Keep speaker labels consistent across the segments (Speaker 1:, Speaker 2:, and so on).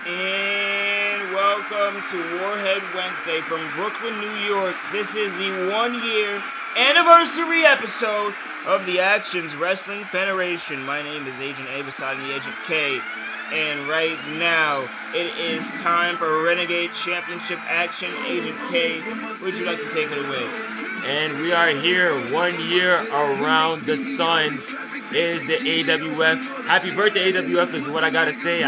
Speaker 1: And welcome to Warhead Wednesday from Brooklyn, New York. This is the 1-year anniversary episode of the Actions Wrestling Federation. My name is Agent A beside me, Agent K. And right now, it is time for Renegade Championship action. Agent K, would you like to take it away?
Speaker 2: And we are here 1 year around the sun. Is the AWF. Happy birthday, AWF, is what I gotta say.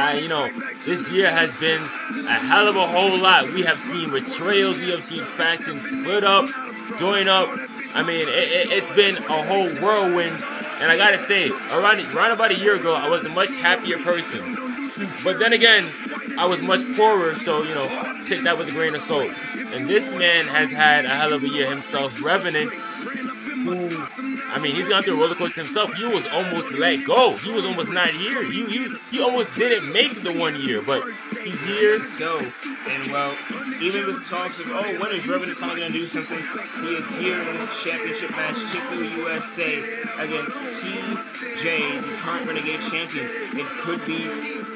Speaker 2: This year has been a hell of a whole lot. We have seen betrayals, we have seen factions split up, join up. I mean, it's been a whole whirlwind. And I gotta say, around about a year ago, I was a much happier person. But then again, I was much poorer, so, take that with a grain of salt. And this man has had a hell of a year himself. Revenant, he's gone through a roller coaster himself. He was almost let go. He was almost not here. He almost didn't make the 1 year, but he's here.
Speaker 1: Even with talks of, when is Revenant finally going to do something, he is here in this championship match, TIFU USA, against TJ, the current Renegade Champion. It could be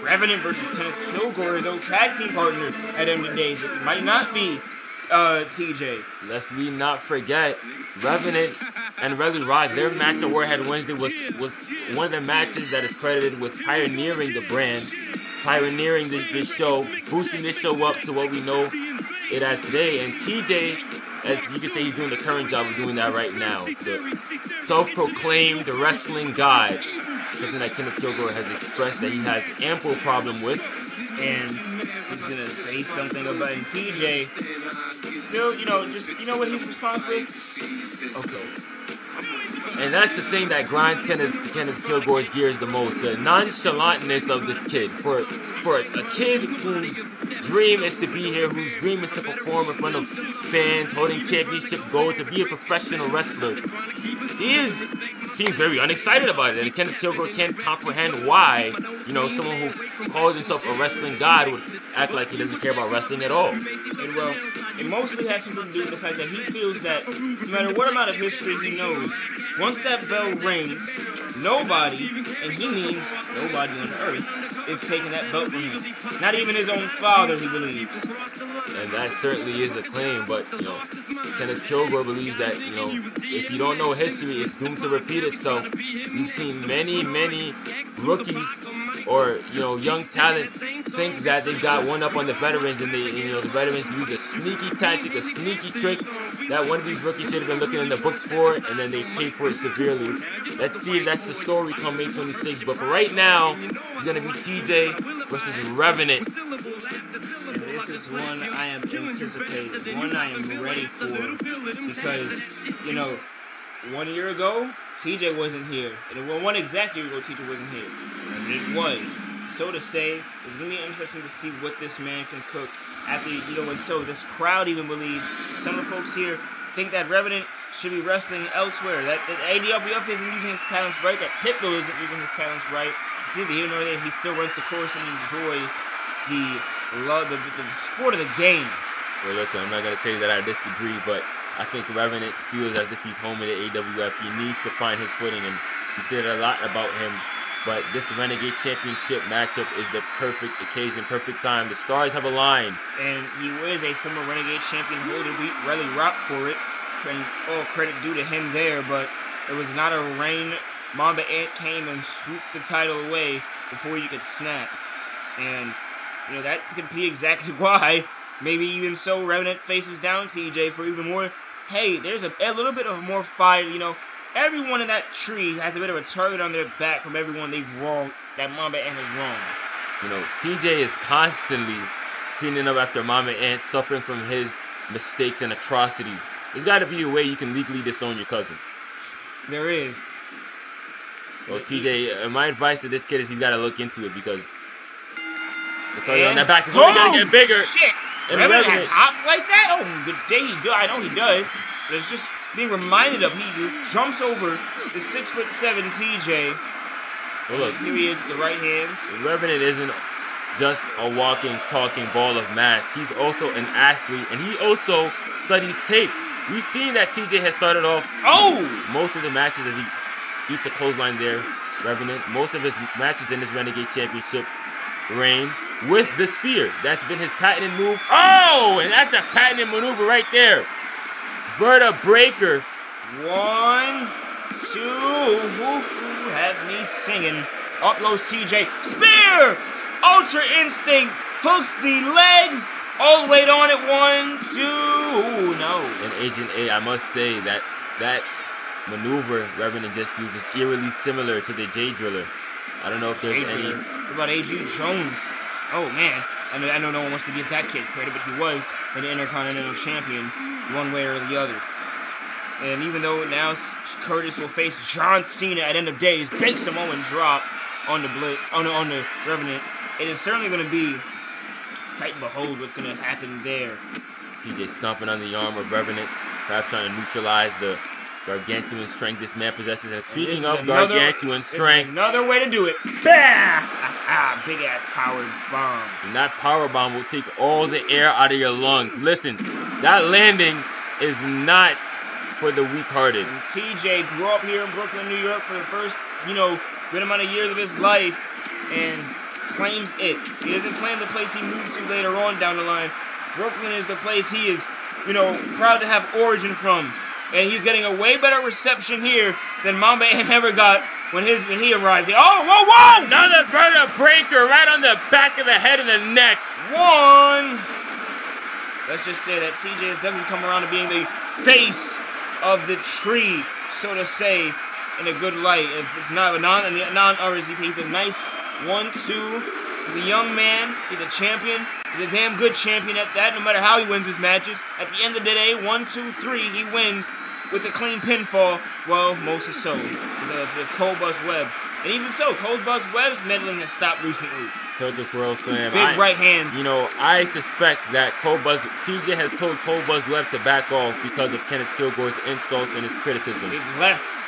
Speaker 1: Revenant versus Kenneth Killgore, his old tag team partner at End of Days. It might not be TJ.
Speaker 2: Lest we not forget, Revenant and Relly Rock, their match at Warhead Wednesday was one of the matches that is credited with pioneering the brand, pioneering this show, boosting this show up to what we know it as today. And TJ, as you can say, he's doing the current job of doing that right now. The self-proclaimed wrestling god, something that Kenneth Killgore has expressed that he has ample problem with.
Speaker 1: And he's gonna say something about it. TJ still, what he's responsible with? Okay.
Speaker 2: And that's the thing that grinds Kenneth Killgore's gears the most. The nonchalantness of this kid. For a kid whose dream is to be here, whose dream is to perform in front of fans, holding championship gold, to be a professional wrestler, seems very unexcited about it. And Kenneth Killgore can't comprehend why, someone who calls himself a wrestling god would act like he doesn't care about wrestling at all.
Speaker 1: And it mostly has something to do with the fact that he feels that no matter what amount of history he knows, once that bell rings, nobody, and he means nobody on earth, is taking that belt from him. Not even his own father, he believes.
Speaker 2: And that certainly is a claim, but, Kenneth Killgore believes that, if you don't know history, it's doomed to repeat itself. We've seen many rookies or, young talent think that they've got one up on the veterans, and the veterans use a sneaky tactic, a sneaky trick that one of these rookies should have been looking in the books for, and then they pay for it severely. Let's see if that's the story come May 26th. But for right now, it's going to be TJ versus Revenant.
Speaker 1: And this is one I am anticipating, one I am ready for, because, 1 year ago, TJ wasn't here. And one exact year ago, TJ wasn't here. And it was. So to say, it's going to be interesting to see what this man can cook. After, and so this crowd even believes, some of the folks here think that Revenant should be wrestling elsewhere, that AWF isn't using his talents right, that Tipville isn't using his talents right. It's neither here nor there. He still runs the course and enjoys the sport of the game.
Speaker 2: Well, listen, I'm not going to say that I disagree, but I think Revenant feels as if he's home in the AWF. He needs to find his footing, and you said a lot about him. But this Renegade Championship matchup is the perfect occasion, perfect time. The stars have aligned.
Speaker 1: And he is a former Renegade Champion holder. We really rock for it. And all credit due to him there, but it was not a rain. Mamba Ant came and swooped the title away before you could snap. And, that could be exactly why. Maybe even so, Revenant faces down TJ for even more. Hey, there's a little bit of more fight, Everyone in that tree has a bit of a target on their back from everyone they've wronged, that Mamba Ant has wronged.
Speaker 2: TJ is constantly cleaning up after Mamba Ant, suffering from his mistakes and atrocities. There's got to be a way you can legally disown your cousin.
Speaker 1: There is.
Speaker 2: Well, TJ, my advice to this kid is he's got to look into it, because the target on that back is only going to get bigger.
Speaker 1: Shit! Revenant has hops like that? Oh, good day he does. I know he does. But it's just being reminded of, he jumps over the 6'7" TJ.
Speaker 2: Well, look,
Speaker 1: here he is with the right hands.
Speaker 2: Revenant isn't just a walking, talking ball of mass. He's also an athlete, and he also studies tape. We've seen that TJ has started off most of the matches as he eats a clothesline there, Revenant. Most of his matches in this Renegade Championship reign with the spear. That's been his patented move. Oh, and that's a patented maneuver right there. Verta breaker.
Speaker 1: 1, 2. Woo, have me singing. Up goes TJ. Spear! Ultra Instinct hooks the leg. All the way on it. 1, 2. Ooh, no.
Speaker 2: And Agent A, I must say that maneuver Revenant just used is eerily similar to the J Driller. I don't know if there's any.
Speaker 1: What about AG Jones? Oh man, I know no one wants to give that kid credit, but he was an Intercontinental Champion, one way or the other. And even though now Curtis will face John Cena at End of Days, big Samoan drop on the Blitz, on the Revenant, it is certainly going to be sight and behold what's going to happen there.
Speaker 2: TJ stomping on the arm of Revenant, perhaps trying to neutralize the gargantuan strength this man possesses. And speaking of gargantuan strength,
Speaker 1: another way to do it. Bah! Big ass powered bomb.
Speaker 2: And that power bomb will take all the air out of your lungs. Listen, that landing is not for the weak-hearted.
Speaker 1: And TJ grew up here in Brooklyn, New York for the first, good amount of years of his life and claims it. He doesn't claim the place he moved to later on down the line. Brooklyn is the place he is, proud to have origin from. And he's getting a way better reception here than Mamba ever got when he arrived here. Oh, whoa!
Speaker 2: Another Verta breaker right on the back of the head and the neck.
Speaker 1: 1. Let's just say that CJ has definitely come around to being the face of the tree, so to say, in a good light. If it's not a non-RSVP, he's a nice 1, 2. He's a young man. He's a champion. He's a damn good champion at that, no matter how he wins his matches. At the end of the day, 1, 2, 3, he wins with a clean pinfall. Well, most is so. The Cold Bus Web. And even so, Cold Bus Web's meddling has stopped recently.
Speaker 2: Total Pearl Slam.
Speaker 1: Big right hands.
Speaker 2: I suspect that TJ has told Cold Buzz Web to back off because of Kenneth Killgore's insults and his criticism.
Speaker 1: Big lefts.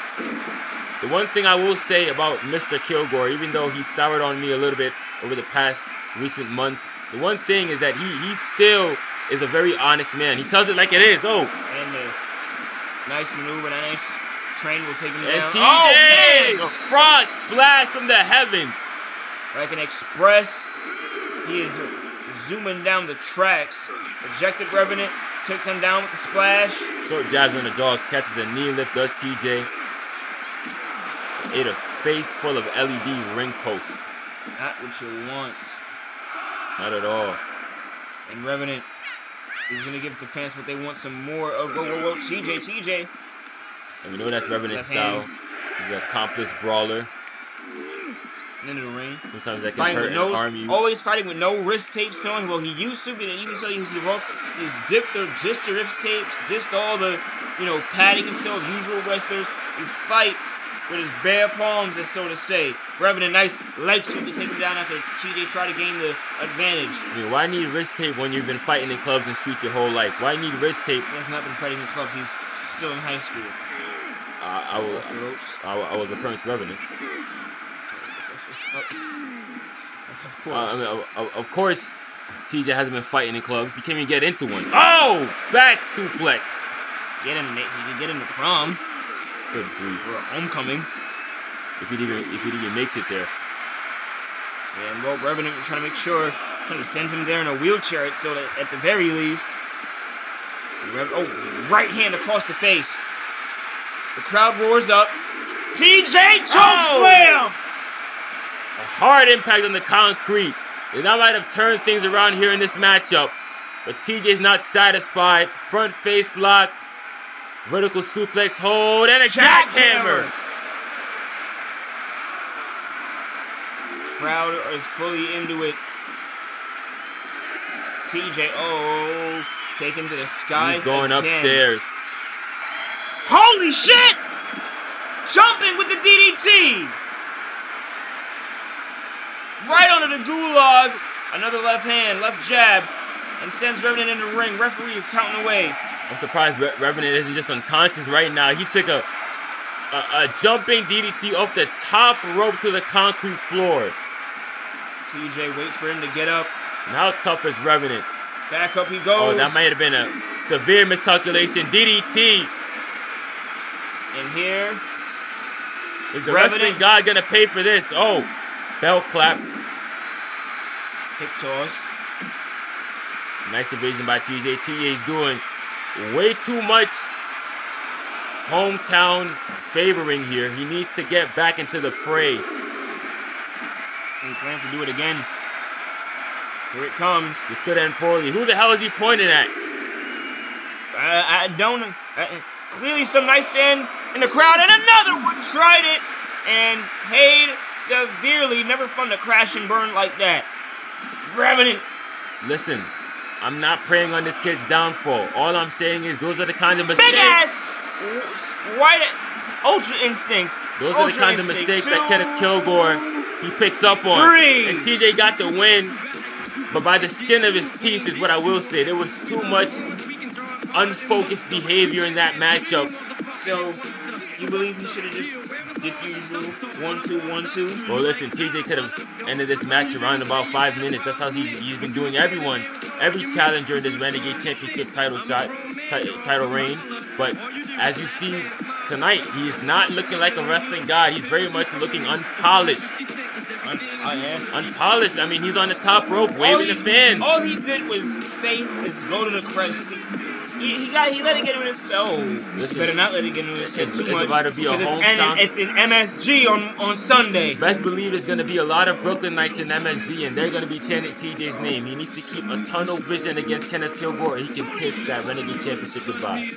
Speaker 2: The one thing I will say about Mr. Killgore, even though he soured on me a little bit over the past recent months, the one thing is that he still is a very honest man. He tells it like it is. Oh.
Speaker 1: And nice maneuver, nice train will take him
Speaker 2: and
Speaker 1: down.
Speaker 2: TJ, a frog splash from the heavens.
Speaker 1: Like an express, he is zooming down the tracks. Ejected Revenant, took him down with the splash.
Speaker 2: Short jabs on the jaw, catches a knee lift, does TJ. Ate a face full of LED ring post.
Speaker 1: Not what you want.
Speaker 2: Not at all.
Speaker 1: And Revenant is going to give the fans what they want, some more. Oh, whoa, TJ.
Speaker 2: And we know that's Revenant style. He's the accomplice brawler.
Speaker 1: Into the ring.
Speaker 2: Sometimes that can hurt and harm you.
Speaker 1: Always fighting with no wrist tapes on. Well, he used to, but even so, he's dipped the wrist tapes, dissed all the, padding and so of usual wrestlers. He fights with his bare palms, as so to say. Revenant, nice leg sweep to take him down after TJ tried to gain the advantage.
Speaker 2: Why need wrist tape when you've been fighting in clubs and streets your whole life? Why need wrist tape?
Speaker 1: He has not been fighting in clubs. He's still in high school.
Speaker 2: I was referring to Revenant.
Speaker 1: Of course.
Speaker 2: Of course, TJ hasn't been fighting in clubs. He can't even get into one. Oh! Back suplex.
Speaker 1: He can get him to prom.
Speaker 2: Good grief.
Speaker 1: For a homecoming.
Speaker 2: If he even makes it there.
Speaker 1: And well, Revenant was trying to make sure, trying to send him there in a wheelchair, so that at the very least. Right hand across the face. The crowd roars up. TJ chokeslam!
Speaker 2: A hard impact on the concrete. And that might have turned things around here in this matchup. But TJ's not satisfied. Front face lock. Vertical suplex hold. And a jackhammer.
Speaker 1: Crowd is fully into it. TJ, taken to the sky.
Speaker 2: He's going upstairs.
Speaker 1: Holy shit! Jumping with the DDT! Right onto the gulag. Another left hand, left jab, and sends Revenant in the ring. Referee is counting away.
Speaker 2: I'm surprised Revenant isn't just unconscious right now. He took a jumping DDT off the top rope to the concrete floor.
Speaker 1: TJ waits for him to get up.
Speaker 2: And how tough is Revenant?
Speaker 1: Back up he goes.
Speaker 2: Oh, that might have been a severe miscalculation. DDT.
Speaker 1: And here
Speaker 2: is the wrestling god gonna pay for this? Oh, bell clap.
Speaker 1: Hip toss.
Speaker 2: Nice evasion by TJ. TJ's doing way too much hometown favoring here. He needs to get back into the fray.
Speaker 1: He plans to do it again. Here it comes.
Speaker 2: This could end poorly. Who the hell is he pointing at?
Speaker 1: I don't know. Clearly some nice fan in the crowd, and another one tried it and paid severely. Never fun to crash and burn like that. Revenant.
Speaker 2: Listen, I'm not preying on this kid's downfall. All I'm saying is those are the kind of mistakes.
Speaker 1: Big ass white ultra instinct.
Speaker 2: Those are the kind of mistakes that Kenneth Killgore he picks up on.
Speaker 1: 3.
Speaker 2: And TJ got the win, but by the skin of his teeth is what I will say. There was too much unfocused behavior in that matchup.
Speaker 1: So, you believe he should have just did the usual 1-2-1-2?
Speaker 2: Well, listen, TJ could have ended this match around in about 5 minutes. That's how he's been doing everyone, every challenger in this Renegade Championship title reign. But as you see tonight, he is not looking like a wrestling god. He's very much looking unpolished. Unpolished. I mean, he's on the top rope waving the fans.
Speaker 1: All he did was say is go to the crest. He let it get in his head. Oh, listen, better not let it get in his head too much.
Speaker 2: It's about to be a hometown.
Speaker 1: It's in MSG on Sunday.
Speaker 2: Best believe it's going to be a lot of Brooklynites in MSG, and they're going to be chanting TJ's name. He needs to keep a tunnel vision against Kenneth Killgore, or he can kiss that Renegade Championship goodbye.